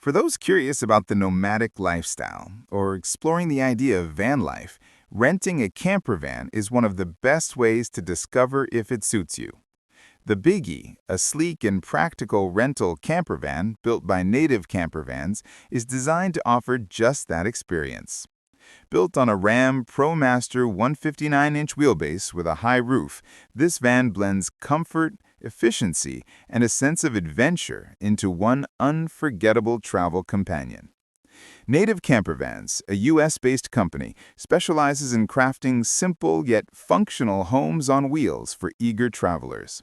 For those curious about the nomadic lifestyle or exploring the idea of van life, renting a camper van is one of the best ways to discover if it suits you. The Biggie, a sleek and practical rental camper van built by Native Campervans, is designed to offer just that experience. Built on a Ram ProMaster 159-inch wheelbase with a high roof, this van blends comfort, efficiency, and a sense of adventure into one unforgettable travel companion. Native Campervans, a U.S.-based company, specializes in crafting simple yet functional homes on wheels for eager travelers.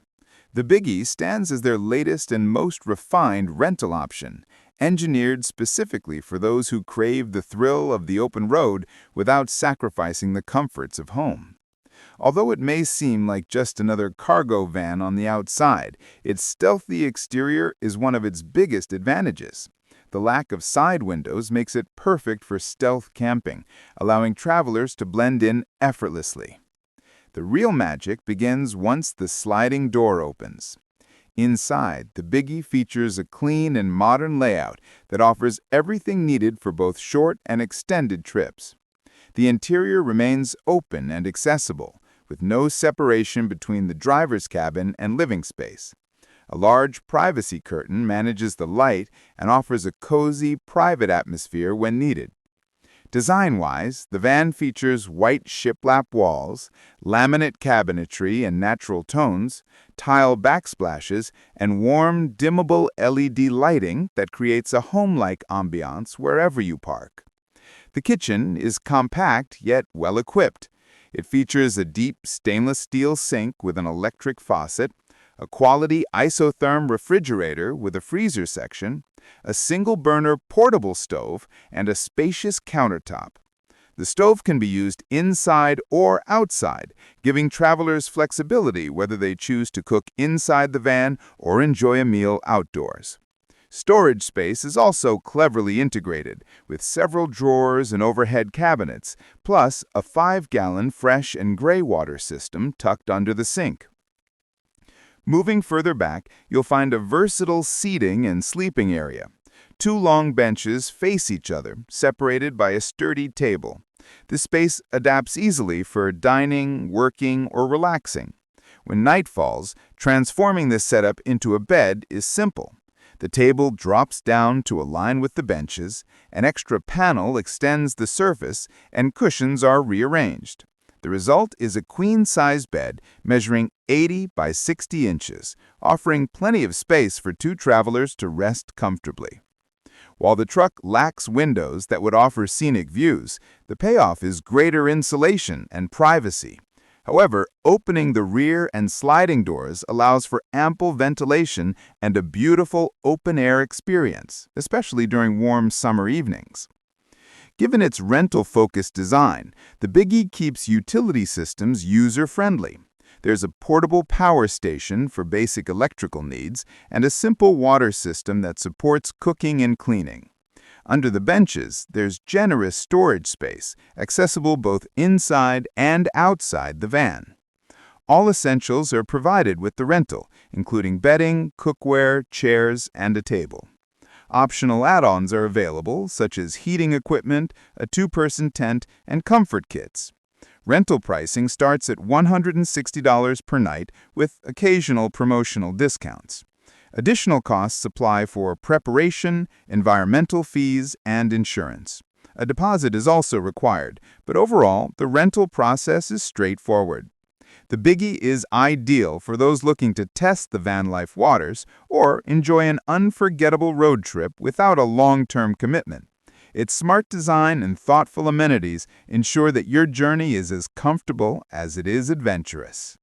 The Biggie stands as their latest and most refined rental option, engineered specifically for those who crave the thrill of the open road without sacrificing the comforts of home. Although it may seem like just another cargo van on the outside, its stealthy exterior is one of its biggest advantages. The lack of side windows makes it perfect for stealth camping, allowing travelers to blend in effortlessly. The real magic begins once the sliding door opens. Inside, the Biggie features a clean and modern layout that offers everything needed for both short and extended trips. The interior remains open and accessible, with no separation between the driver's cabin and living space. A large privacy curtain manages the light and offers a cozy, private atmosphere when needed. Design-wise, the van features white shiplap walls, laminate cabinetry and natural tones, tile backsplashes, and warm, dimmable LED lighting that creates a home-like ambiance wherever you park. The kitchen is compact yet well-equipped. It features a deep stainless steel sink with an electric faucet, a quality isotherm refrigerator with a freezer section, a single-burner portable stove, and a spacious countertop. The stove can be used inside or outside, giving travelers flexibility whether they choose to cook inside the van or enjoy a meal outdoors. Storage space is also cleverly integrated, with several drawers and overhead cabinets, plus a 5-gallon fresh and gray water system tucked under the sink. Moving further back, you'll find a versatile seating and sleeping area. 2 long benches face each other, separated by a sturdy table. This space adapts easily for dining, working, or relaxing. When night falls, transforming this setup into a bed is simple. The table drops down to align with the benches, an extra panel extends the surface, and cushions are rearranged. The result is a queen-size bed measuring 80 by 60 inches, offering plenty of space for 2 travelers to rest comfortably. While the truck lacks windows that would offer scenic views, the payoff is greater insulation and privacy. However, opening the rear and sliding doors allows for ample ventilation and a beautiful open-air experience, especially during warm summer evenings. Given its rental-focused design, the Biggie keeps utility systems user-friendly. There's a portable power station for basic electrical needs and a simple water system that supports cooking and cleaning. Under the benches, there's generous storage space, accessible both inside and outside the van. All essentials are provided with the rental, including bedding, cookware, chairs, and a table. Optional add-ons are available, such as heating equipment, a 2-person tent, and comfort kits. Rental pricing starts at $160 per night with occasional promotional discounts. Additional costs apply for preparation, environmental fees, and insurance. A deposit is also required, but overall, the rental process is straightforward. The Biggie is ideal for those looking to test the van life waters or enjoy an unforgettable road trip without a long-term commitment. Its smart design and thoughtful amenities ensure that your journey is as comfortable as it is adventurous.